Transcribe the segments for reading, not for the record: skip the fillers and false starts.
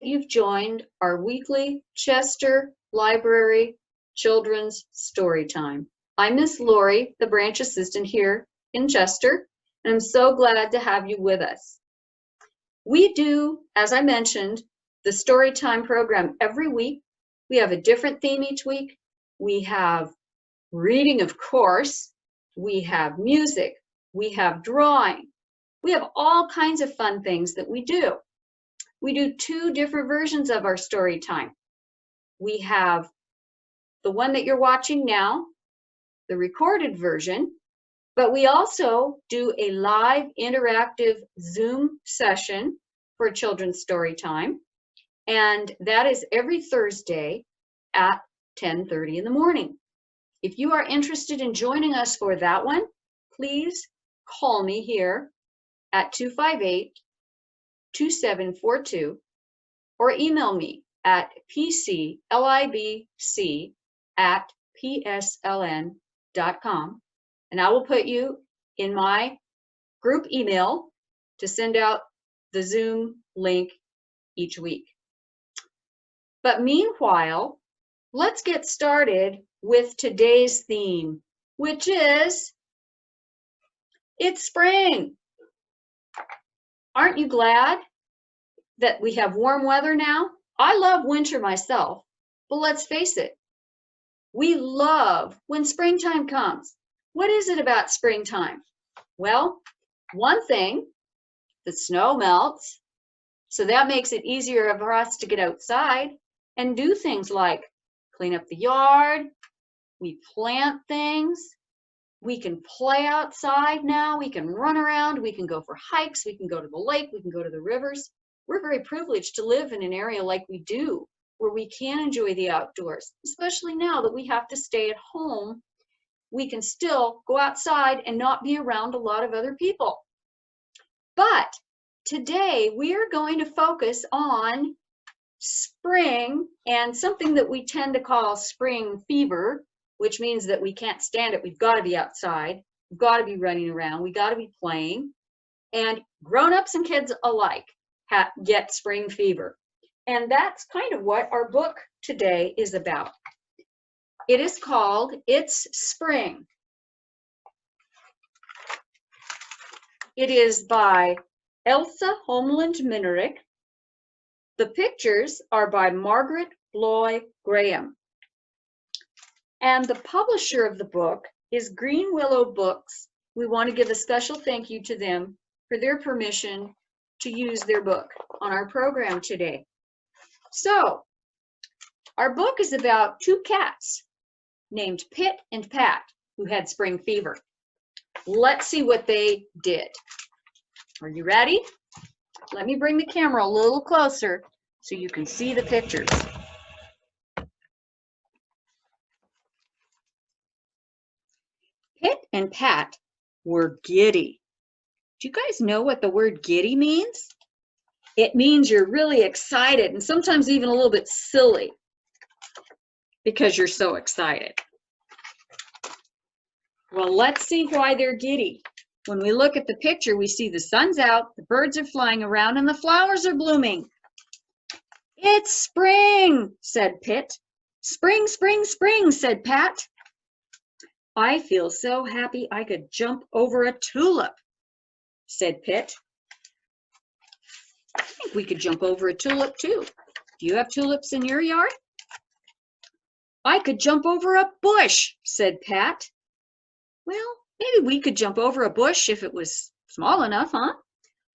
you've joined our weekly Chester Library Children's Storytime. I'm Miss Lori, the branch assistant here in Chester, and I'm so glad to have you with us. We do, as I mentioned, the Storytime program every week. We have a different theme each week. We have reading, of course. We have music. We have drawing. We have all kinds of fun things that we do. We do two different versions of our story time. We have the one that you're watching now, the recorded version, but we also do a live interactive Zoom session for children's story time, and that is every Thursday at 10:30 in the morning. If you are interested in joining us for that one, please call me here at 258-2742 or email me at pclibc@psln.com, and I will put you in my group email to send out the Zoom link each week. But meanwhile, let's get started with today's theme, which is it's spring. Aren't you glad that we have warm weather now? I love winter myself, but let's face it, we love when springtime comes. What is it about springtime? Well, one thing, the snow melts, so that makes it easier for us to get outside and do things like clean up the yard, we plant things, we can play outside now, we can run around, we can go for hikes, we can go to the lake, we can go to the rivers. We're very privileged to live in an area like we do, where we can enjoy the outdoors, especially now that we have to stay at home. We can still go outside and not be around a lot of other people. But today we are going to focus on spring and something that we tend to call spring fever, which means that we can't stand it. We've got to be outside. We've got to be running around. We got to be playing. And grown-ups and kids alike get spring fever. And that's kind of what our book today is about. It is called It's Spring. It is by Elsa Homeland Minerick. The pictures are by Margaret Bloy Graham. And the publisher of the book is Green Willow Books. We want to give a special thank you to them for their permission to use their book on our program today. So, our book is about two cats named Pit and Pat who had spring fever. Let's see what they did. Are you ready? Let me bring the camera a little closer so you can see the pictures. Pit and Pat were giddy. Do you guys know what the word giddy means? It means you're really excited and sometimes even a little bit silly because you're so excited. Well, let's see why they're giddy. When we look at the picture, we see the sun's out, the birds are flying around, and the flowers are blooming. It's spring, said Pit. Spring, spring, spring, said Pat. I feel so happy I could jump over a tulip, said Pit. I think we could jump over a tulip too. Do you have tulips in your yard? I could jump over a bush, said Pat. Well, maybe we could jump over a bush if it was small enough, huh?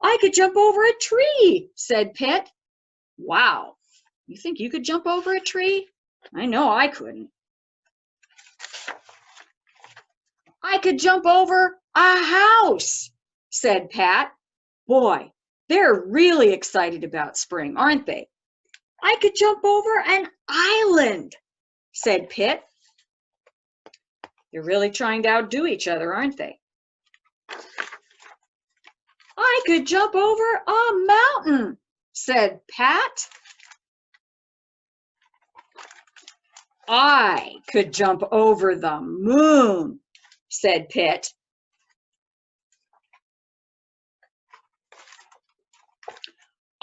I could jump over a tree, said Pit. Wow, you think you could jump over a tree? I know I couldn't. I could jump over a house, said Pat. Boy, they're really excited about spring, aren't they? I could jump over an island, said Pit. They're really trying to outdo each other, aren't they? I could jump over a mountain, said Pat. I could jump over the moon, said Pit.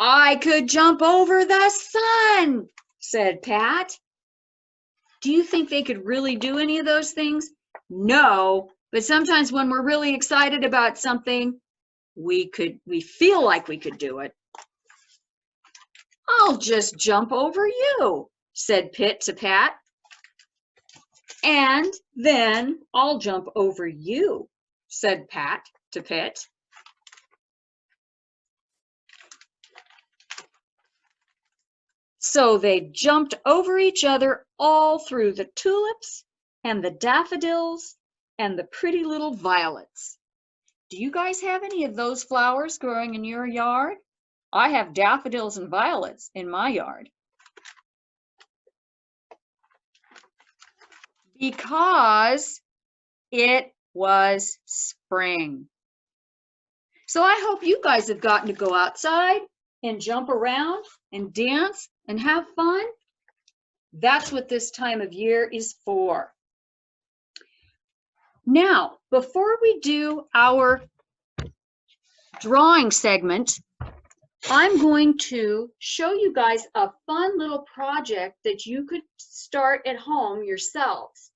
I could jump over the sun, said Pat. Do you think they could really do any of those things? No, but sometimes when we're really excited about something, we feel like we could do it. I'll just jump over you, said Pit to Pat. And then I'll jump over you, said Pat to Pit. So they jumped over each other all through the tulips and the daffodils and the pretty little violets. Do you guys have any of those flowers growing in your yard? I have daffodils and violets in my yard. Because it was spring. So I hope you guys have gotten to go outside and jump around and dance and have fun. That's what this time of year is for. Now, before we do our drawing segment, I'm going to show you guys a fun little project that you could start at home yourselves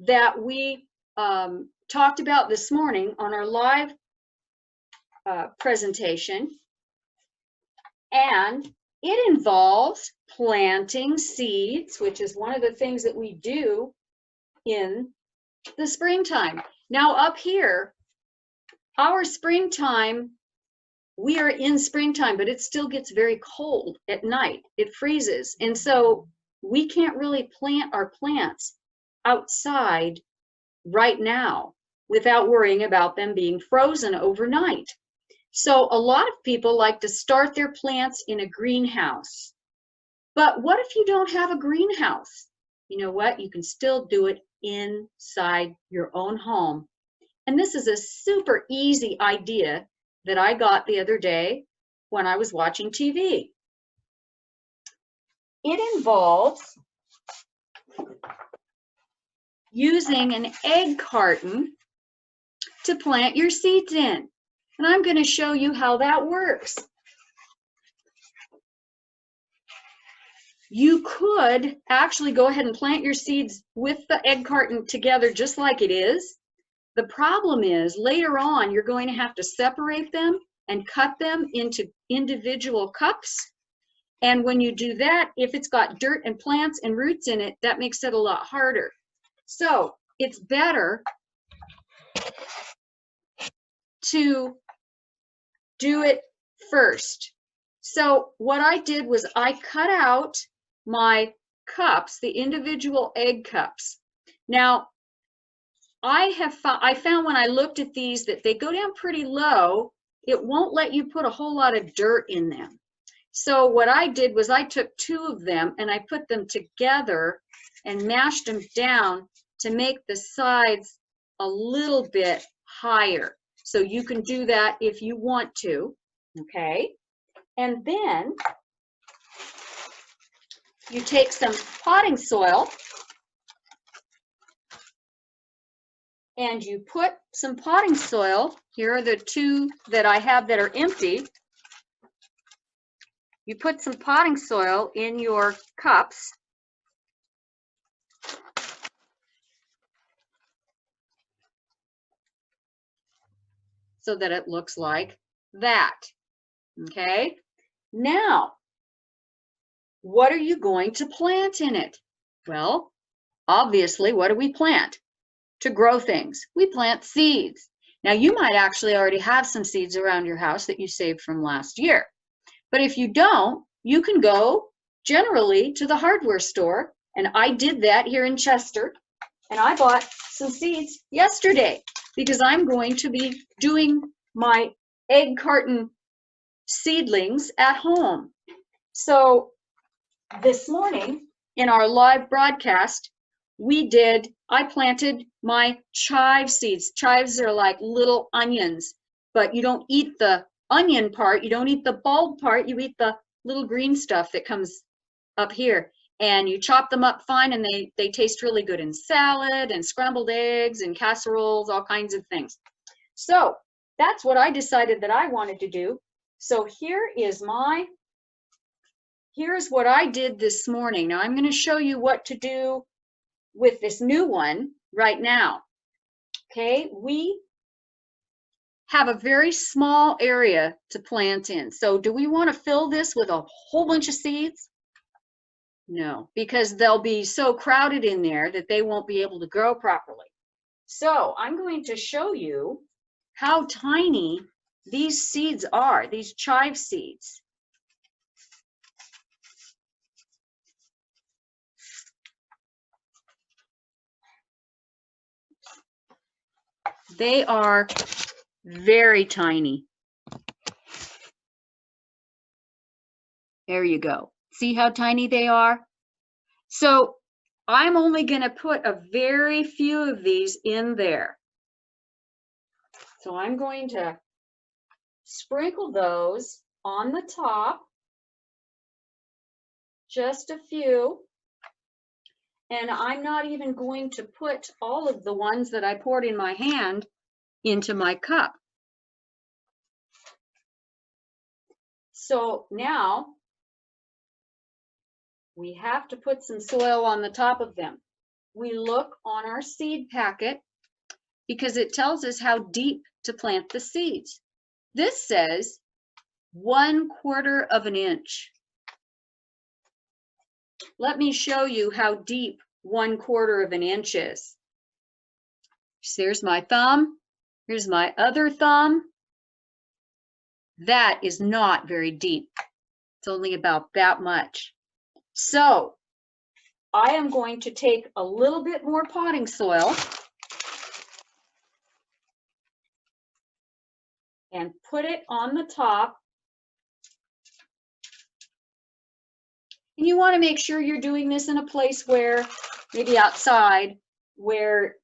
that we talked about this morning on our live presentation. And it involves planting seeds, which is one of the things that we do in the springtime. Now up here, our springtime, we are in springtime, but it still gets very cold at night. It freezes. And so we can't really plant our plants outside right now without worrying about them being frozen overnight. So a lot of people like to start their plants in a greenhouse. But what if you don't have a greenhouse? You know what? You can still do it inside your own home. And this is a super easy idea that I got the other day when I was watching TV. It involves using an egg carton to plant your seeds in. And I'm going to show you how that works. You could actually go ahead and plant your seeds with the egg carton together just like it is. The problem is later on you're going to have to separate them and cut them into individual cups. And when you do that, if it's got dirt and plants and roots in it, that makes it a lot harder. So it's better to do it first. So what I did was I cut out my cups, the individual egg cups. Now, I found when I looked at these that they go down pretty low. It won't let you put a whole lot of dirt in them. So what I did was I took two of them and I put them together and mashed them down to make the sides a little bit higher. So you can do that if you want to, okay? And then you take some potting soil and you put some potting soil. Here are the two that I have that are empty. You put some potting soil in your cups. So that it looks like that, okay? Now, what are you going to plant in it? Well, obviously, what do we plant? To grow things. We plant seeds. Now, you might actually already have some seeds around your house that you saved from last year. But if you don't, you can go generally to the hardware store, and I did that here in Chester, and I bought some seeds yesterday because I'm going to be doing my egg carton seedlings at home. So this morning in our live broadcast, I planted my chive seeds. Chives are like little onions, but you don't eat the onion part, you don't eat the bulb part, you eat the little green stuff that comes up here. And you chop them up fine, and they taste really good in salad and scrambled eggs and casseroles, all kinds of things. So that's what I decided that I wanted to do. So here's what I did this morning. Now I'm going to show you what to do with this new one right now. Okay, we have a very small area to plant in. So do we want to fill this with a whole bunch of seeds? No, because they'll be so crowded in there that they won't be able to grow properly. So I'm going to show you how tiny these seeds are, these chive seeds. They are very tiny. There you go. See how tiny they are? So I'm only going to put a very few of these in there. So I'm going to sprinkle those on the top, just a few. And I'm not even going to put all of the ones that I poured in my hand into my cup. So now we have to put some soil on the top of them. We look on our seed packet because it tells us how deep to plant the seeds. This says 1/4 of an inch. Let me show you how deep 1/4 of an inch is. So here's my thumb. Here's my other thumb. That is not very deep. It's only about that much. So I am going to take a little bit more potting soil and put it on the top. And you want to make sure you're doing this in a place where, maybe outside, where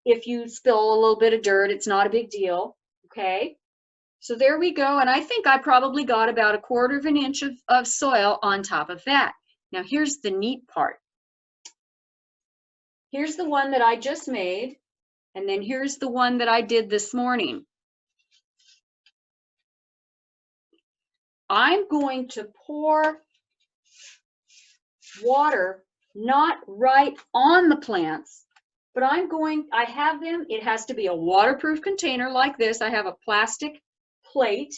if you spill a little bit of dirt, it's not a big deal, okay? So there we go, and I think I probably got about 1/4 of an inch of soil on top of that. Now here's the neat part. Here's the one that I just made, and then here's the one that I did this morning. I'm going to pour water not right on the plants, but I have them, it has to be a waterproof container like this. I have a plastic plate.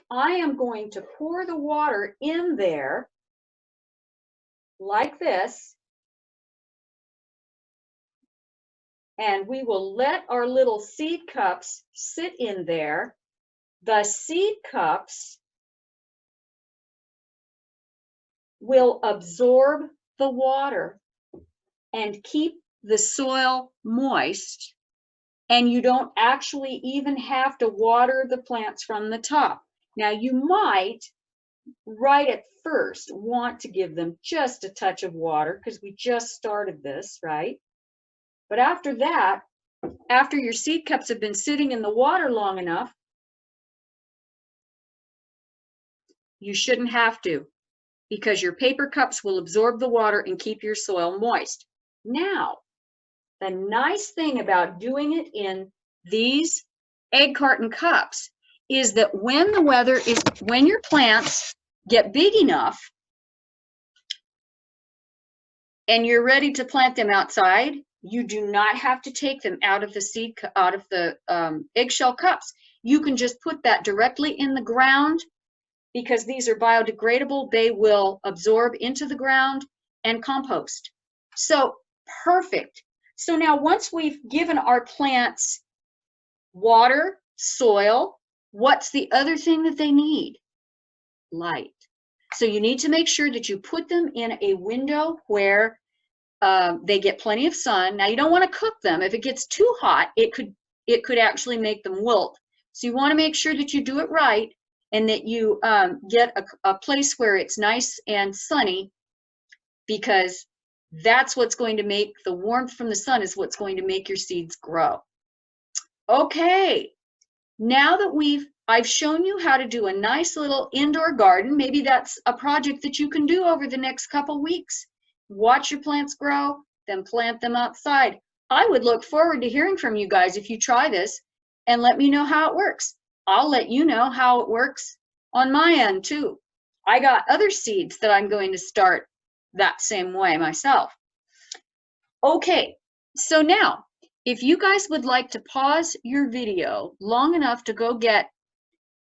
I am going to pour the water in there like this, and we will let our little seed cups sit in there. The seed cups will absorb the water and keep the soil moist, and you don't actually even have to water the plants from the top. Now you might, right at first, want to give them just a touch of water because we just started this, right? But after that, after your seed cups have been sitting in the water long enough, you shouldn't have to, because your paper cups will absorb the water and keep your soil moist. Now, the nice thing about doing it in these egg carton cups is that when your plants get big enough and you're ready to plant them outside, you do not have to take them out of the eggshell cups. You can just put that directly in the ground, because these are biodegradable. They will absorb into the ground and compost. So perfect. So now once we've given our plants water, soil, what's the other thing that they need? Light. So you need to make sure that you put them in a window where they get plenty of sun. Now you don't want to cook them. If it gets too hot, it could actually make them wilt. So you want to make sure that you do it right, and that you get a place where it's nice and sunny, because that's what's going to make the warmth from the sun is what's going to make your seeds grow. Okay, now that I've shown you how to do a nice little indoor garden. Maybe that's a project that you can do over the next couple weeks. Watch your plants grow, then plant them outside. I would look forward to hearing from you guys if you try this, and let me know how it works. I'll let you know how it works on my end too. I got other seeds that I'm going to start that same way myself. Okay, so now, if you guys would like to pause your video long enough to go get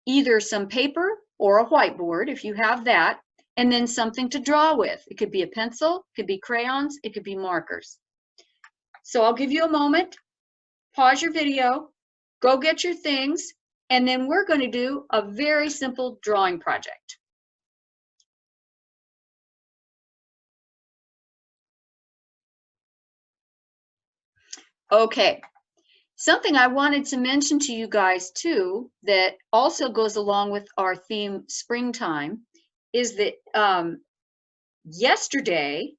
either some paper or a whiteboard, if you have that, and then something to draw with. It could be a pencil, it could be crayons, it could be markers. So I'll give you a moment, pause your video, go get your things, and then we're going to do a very simple drawing project. Okay, something I wanted to mention to you guys too that also goes along with our theme springtime is that yesterday,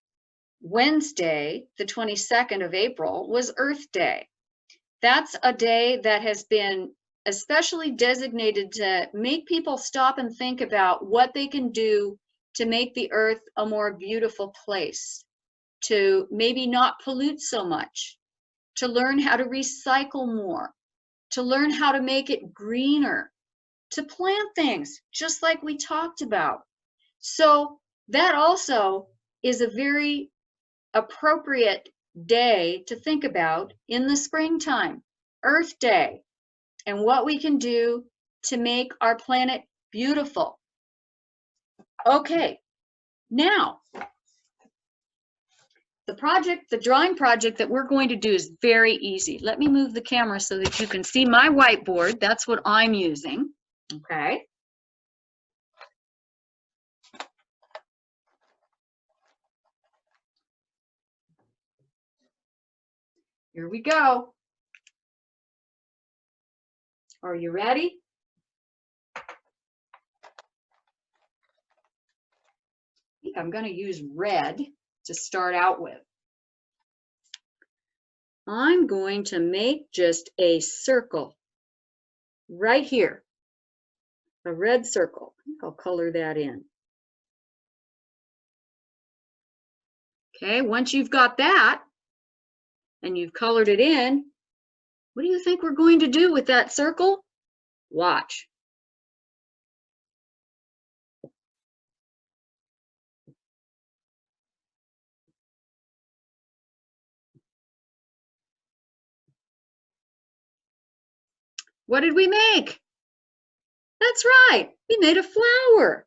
Wednesday, the 22nd of April, was Earth Day. That's a day that has been especially designated to make people stop and think about what they can do to make the earth a more beautiful place, to maybe not pollute so much, to learn how to recycle more, to learn how to make it greener, to plant things just like we talked about. So that also is a very appropriate day to think about in the springtime, Earth Day, and what we can do to make our planet beautiful. Okay, now the drawing project that we're going to do is very easy. Let me move the camera so that you can see my whiteboard. That's what I'm using. Okay. Here we go. Are you ready? I think I'm going to use red to start out with. I'm going to make just a circle right here, a red circle. I think I'll color that in. Okay, once you've got that and you've colored it in, what do you think we're going to do with that circle? Watch. What did we make? That's right, we made a flower.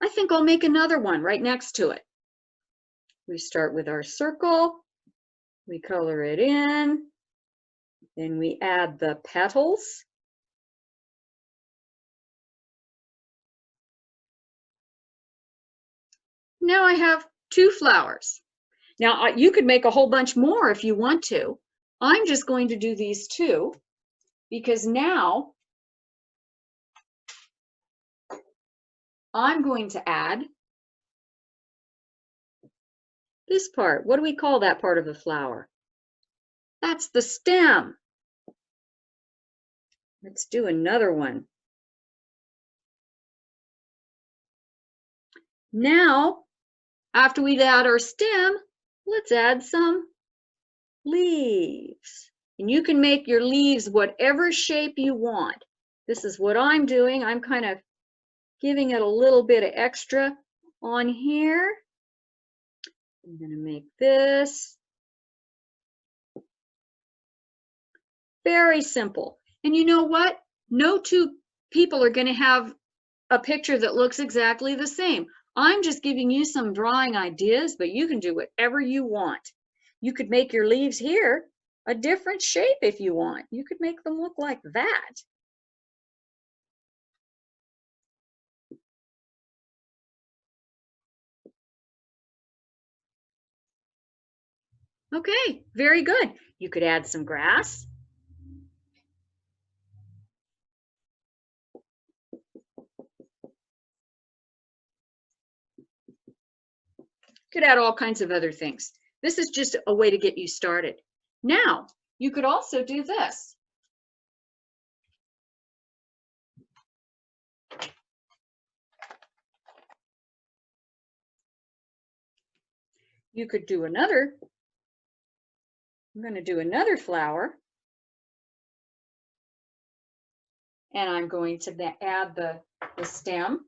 I think I'll make another one right next to it. We start with our circle, we color it in, then we add the petals. Now I have 2 flowers. Now you could make a whole bunch more if you want to. I'm just going to do these 2 because now I'm going to add this part. What do we call that part of the flower? That's the stem. Let's do another one. Now, after we add our stem, let's add some leaves. And you can make your leaves whatever shape you want. This is what I'm doing. I'm kind of giving it a little bit of extra on here. I'm going to make this very simple. And you know what? No 2 people are going to have a picture that looks exactly the same. I'm just giving you some drawing ideas, but you can do whatever you want. You could make your leaves here a different shape if you want. You could make them look like that. Okay, very good. You could add some grass. You could add all kinds of other things. This is just a way to get you started. Now, you could also do this. You could do another. I'm going to do another flower. And I'm going to add the the stem.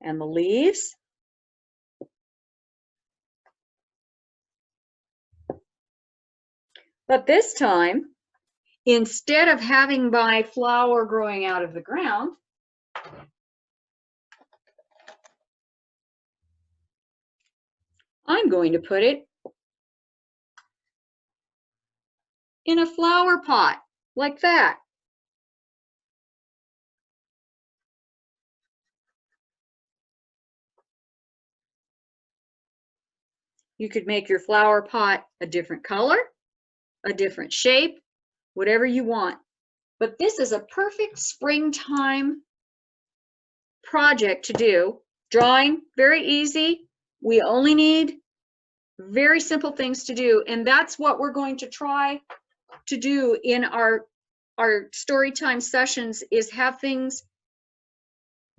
And the leaves. But this time, instead of having my flower growing out of the ground, I'm going to put it in a flower pot, like that. You could make your flower pot a different color, a different shape, whatever you want. But this is a perfect springtime project to do. Drawing, very easy. We only need very simple things to do, and that's what we're going to try to do in our story time sessions, is have things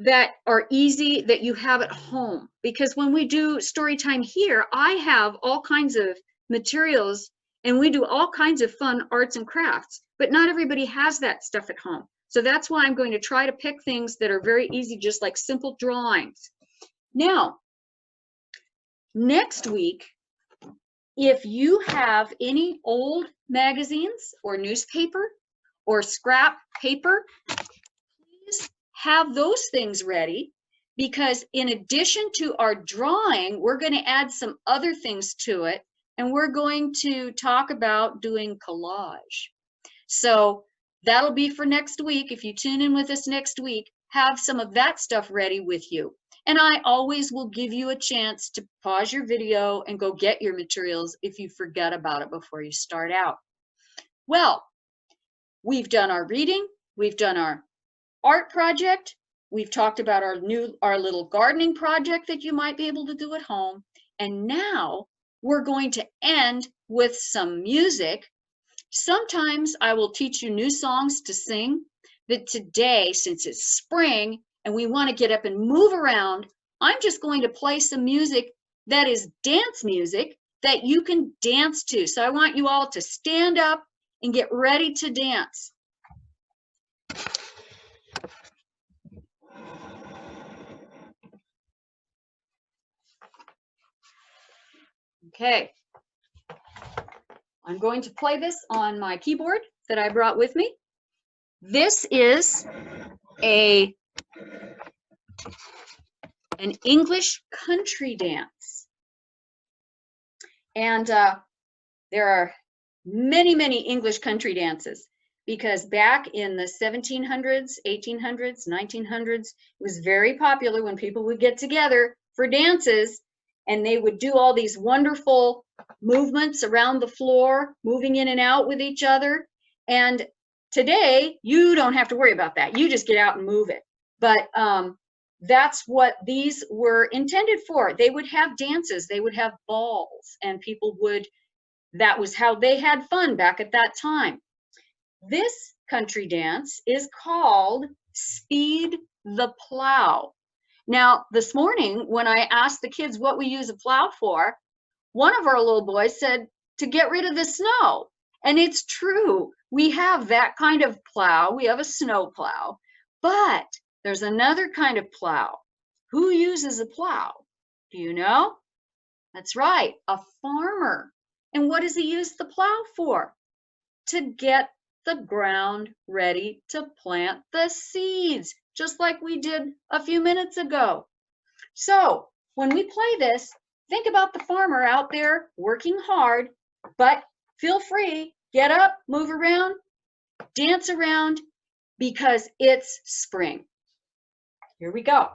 that are easy that you have at home. Because when we do story time here, I have all kinds of materials and we do all kinds of fun arts and crafts, but not everybody has that stuff at home. So that's why I'm going to try to pick things that are very easy, just like simple drawings. Now, next week, if you have any old magazines or newspaper or scrap paper, please have those things ready, because in addition to our drawing, we're going to add some other things to it, and we're going to talk about doing collage. So that'll be for next week. If you tune in with us next week, have some of that stuff ready with you. And I always will give you a chance to pause your video and go get your materials if you forget about it before you start out. Well, we've done our reading, we've done our art project, we've talked about our little gardening project that you might be able to do at home, and now we're going to end with some music. Sometimes I will teach you new songs to sing, but today, since it's spring and we want to get up and move around, I'm just going to play some music that is dance music that you can dance to. So I want you all to stand up and get ready to dance. Okay. I'm going to play this on my keyboard that I brought with me. This is an English country dance. And there are many, many English country dances, because back in the 1700s, 1800s, 1900s, it was very popular when people would get together for dances, and they would do all these wonderful movements around the floor, moving in and out with each other. And today, you don't have to worry about that. You just get out and move it. But that's what these were intended for. They would have dances, they would have balls, and people would, that was how they had fun back at that time. This country dance is called Speed the Plow. Now, this morning, when I asked the kids what we use a plow for, one of our little boys said, to get rid of the snow. And it's true. We have that kind of plow. We have a snow plow. But there's another kind of plow. Who uses a plow? Do you know? That's right, a farmer. And what does he use the plow for? To get the ground ready to plant the seeds, just like we did a few minutes ago. So when we play this, think about the farmer out there working hard, but feel free, get up, move around, dance around, because it's spring. Here we go.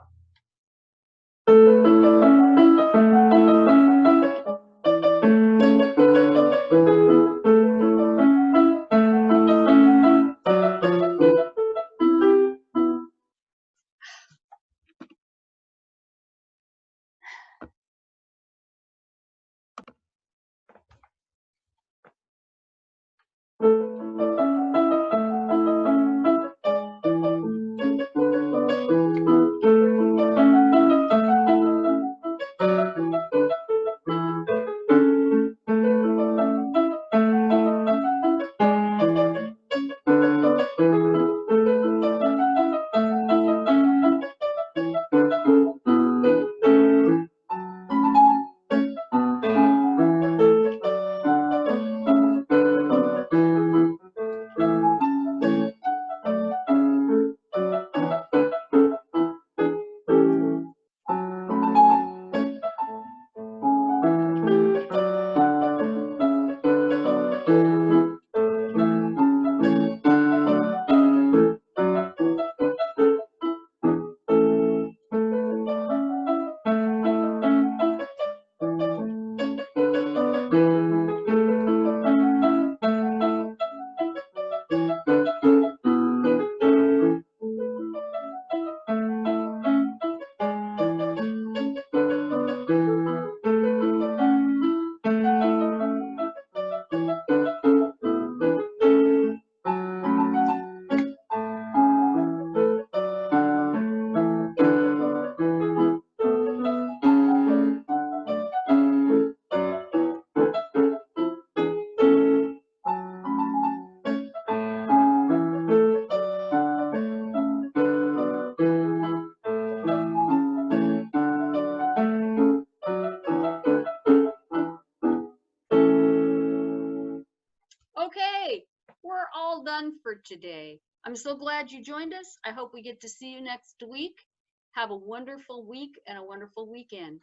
we're all done for today. I'm so glad you joined us. I hope we get to see you next week. Have a wonderful week and a wonderful weekend.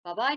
Bye-bye.